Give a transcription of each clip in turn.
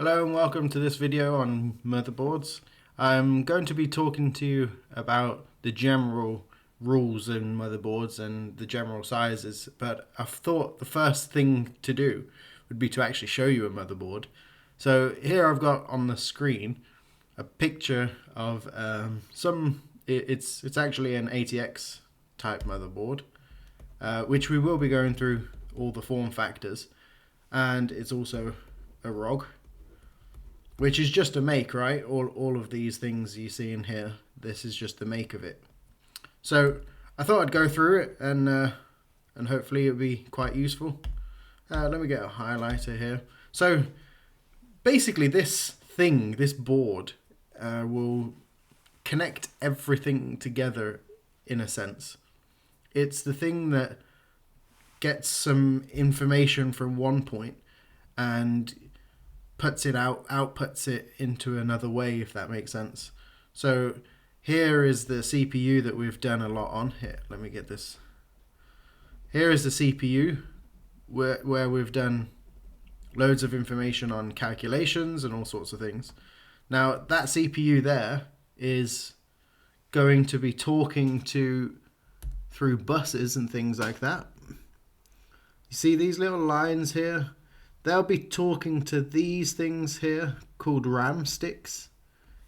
Hello and welcome to this video on motherboards. I'm going to be talking to you about the general rules in motherboards and the general sizes, but I thought the first thing to do would be to actually show you a motherboard. So here I've got on the screen a picture of it's actually an ATX type motherboard, which we will be going through all the form factors, and it's also a ROG, which is just a make, right? All of these things you see in here, this is just the make of it. So I thought I'd go through it and hopefully it'll be quite useful. Let me get a highlighter here. So basically this board will connect everything together in a sense. It's the thing that gets some information from one point and outputs it into another way, if that makes sense. So here is the CPU that we've done a lot on. Here, let me get this. Here is the CPU where we've done loads of information on calculations and all sorts of things. Now that CPU there is going to be talking through buses and things like that. You see these little lines here? They'll be talking to these things here called RAM sticks,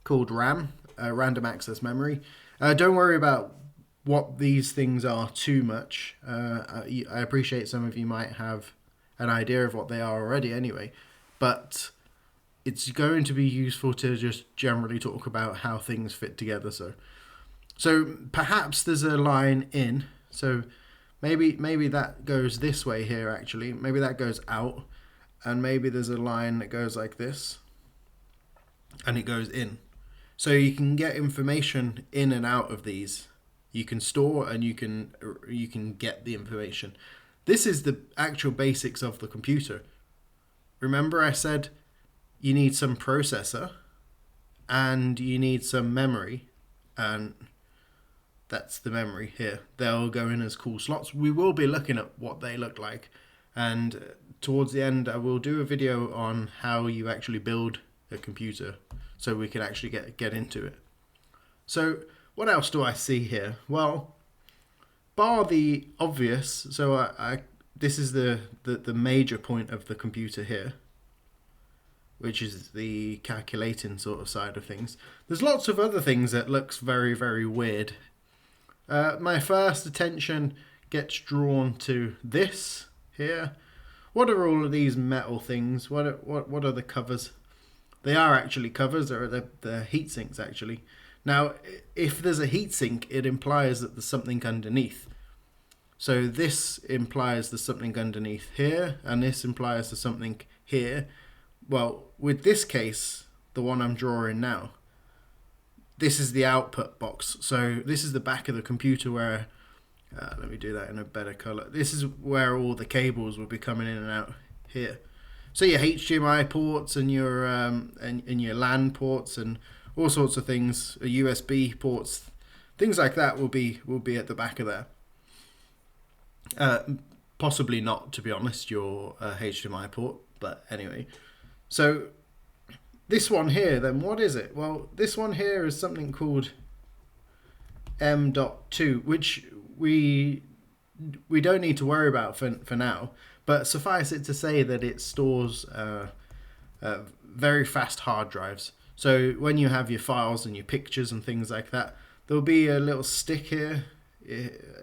called RAM, random access memory. Don't worry about what these things are too much. I appreciate some of you might have an idea of what they are already anyway, but it's going to be useful to just generally talk about how things fit together. So perhaps there's a line in, so maybe that goes this way here actually, maybe that goes out. And maybe there's a line that goes like this and it goes in. So you can get information in and out of these. You can store and you can get the information. This is the actual basics of the computer. Remember I said you need some processor and you need some memory, and that's the memory here. They'll go in as cool slots. We will be looking at what they look like, and towards the end I will do a video on how you actually build a computer so we can actually get into it. So what else do I see here? Well, bar the obvious, so this is the major point of the computer here, which is the calculating sort of side of things. There's lots of other things that looks very, very weird. My first attention gets drawn to this here. What are all of these metal things? What are the covers? They are actually covers, or they're heat sinks actually. Now, if there's a heat sink, it implies that there's something underneath. So this implies there's something underneath here, and this implies there's something here. Well, with this case, the one I'm drawing now, this is the output box. So this is the back of the computer where let me do that in a better color. This is where all the cables will be coming in and out here. So your HDMI ports and your your LAN ports and all sorts of things, USB ports, things like that will be at the back of there. Possibly not, to be honest, your HDMI port, but anyway. So this one here, then what is it? Well, this one here is something called M.2, which we don't need to worry about for now, but suffice it to say that it stores very fast hard drives. So when you have your files and your pictures and things like that, there'll be a little stick here,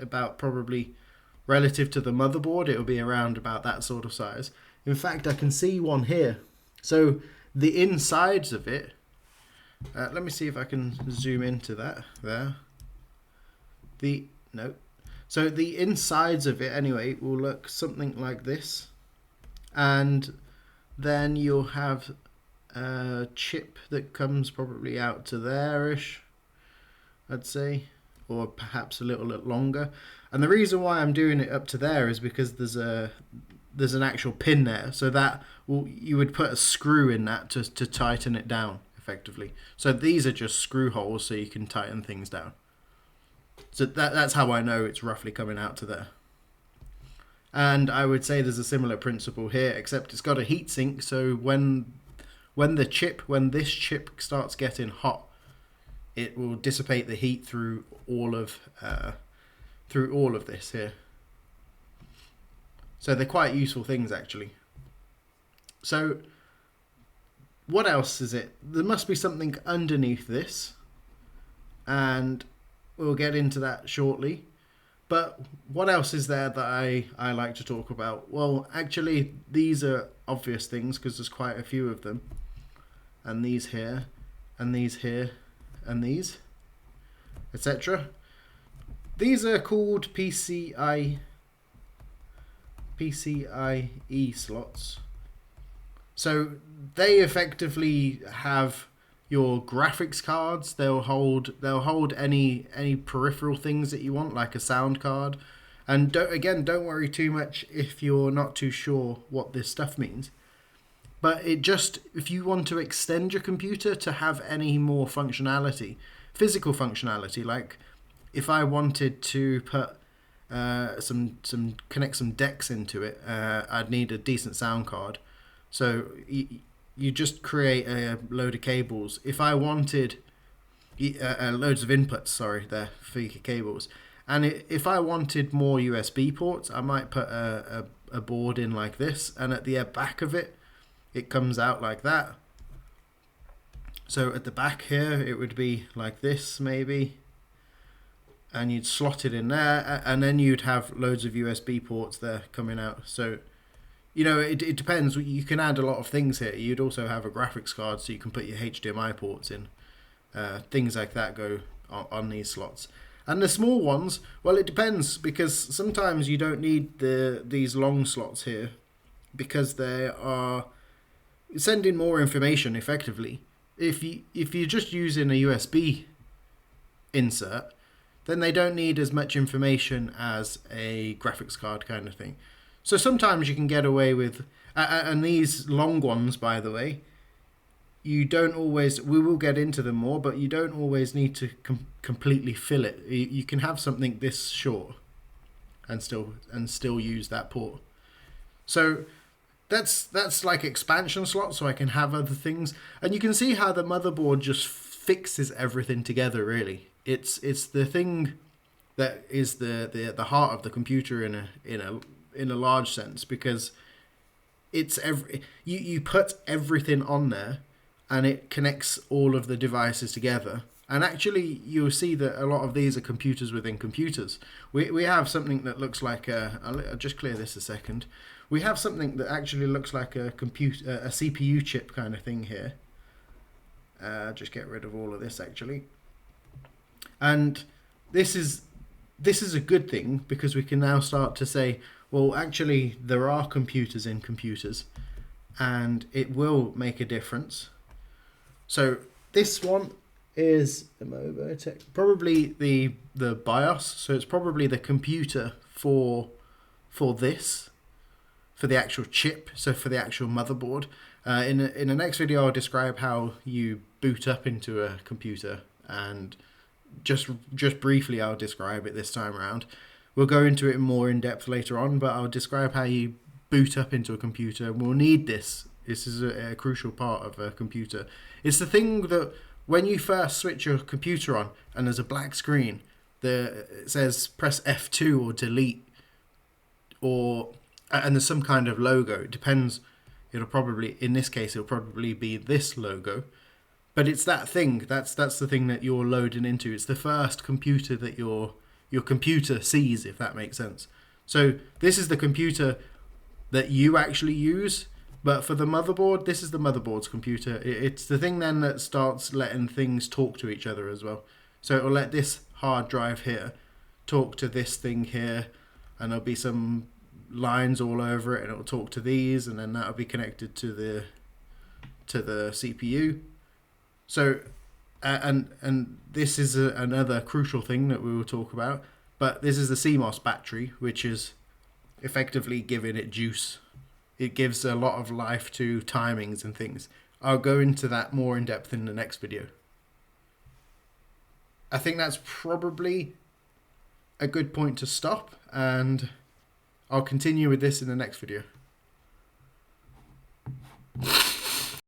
about probably relative to the motherboard, it'll be around about that sort of size. In fact, I can see one here. So the insides of it, let me see if I can zoom into that there. So the insides of it anyway will look something like this, and then you'll have a chip that comes probably out to there-ish, I'd say, or perhaps a little bit longer. And the reason why I'm doing it up to there is because there's an actual pin there, so that you would put a screw in that to tighten it down effectively. So these are just screw holes so you can tighten things down. So that's how I know it's roughly coming out to there. And I would say there's a similar principle here, except it's got a heatsink, so when when this chip starts getting hot, it will dissipate the heat through all of this here. So they're quite useful things actually. So what else is it? There must be something underneath this, and we'll get into that shortly. But what else is there that I like to talk about? Well, actually, these are obvious things because there's quite a few of them. And these here, and these here, and these, etc. These are called PCIe slots. So they effectively have your graphics cards. They'll hold any peripheral things that you want, like a sound card. And don't worry too much if you're not too sure what this stuff means. But if you want to extend your computer to have any more functionality, physical functionality, like if I wanted to put connect some decks into it, I'd need a decent sound card. So you just create a load of cables. If I wanted loads of inputs, for your cables, and if I wanted more USB ports, I might put a board in like this, and at the back of it, it comes out like that. So at the back here, it would be like this maybe, and you'd slot it in there, and then you'd have loads of USB ports there coming out. So it depends. You can add a lot of things here. You'd also have a graphics card, so you can put your HDMI ports in. Things like that go on these slots. And the small ones, well, it depends, because sometimes you don't need these long slots here, because they are sending more information effectively. If you're just using a USB insert, then they don't need as much information as a graphics card kind of thing. So sometimes you can get away with, and these long ones, by the way, you don't always, we will get into them more, but you don't always need to completely fill it. You can have something this short and still use that port. So that's like expansion slots, so I can have other things. And you can see how the motherboard just fixes everything together, really. It's the thing that is the heart of the computer in a large sense, because it's you put everything on there and it connects all of the devices together. And actually you'll see that a lot of these are computers within computers. We have something that looks like I'll just clear this a second. We have something that actually looks like a CPU chip kind of thing here. Just get rid of all of this actually. And this is a good thing, because we can now start to say, well, actually there are computers in computers, and it will make a difference. So this one is the Mobo Tech, probably the BIOS. So it's probably the computer for this, for the actual chip, so for the actual motherboard. In the next video, I'll describe how you boot up into a computer, and just briefly I'll describe it this time around. We'll go into it more in depth later on, but I'll describe how you boot up into a computer. We'll need this. This is a crucial part of a computer. It's the thing that when you first switch your computer on and there's a black screen, it says press F2 or delete, and there's some kind of logo. It depends. In this case, it'll probably be this logo. But it's that thing. That's the thing that you're loading into. It's the first computer that your computer sees, if that makes sense. So this is the computer that you actually use, but for the motherboard, this is the motherboard's computer. It's the thing then that starts letting things talk to each other as well. So it'll let this hard drive here talk to this thing here, and there'll be some lines all over it, and it'll talk to these, and then that'll be connected to the CPU. So and this is another crucial thing that we will talk about, but this is the CMOS battery, which is effectively giving it juice. It gives a lot of life to timings and things. I'll go into that more in depth in the next video. I think that's probably a good point to stop, and I'll continue with this in the next video.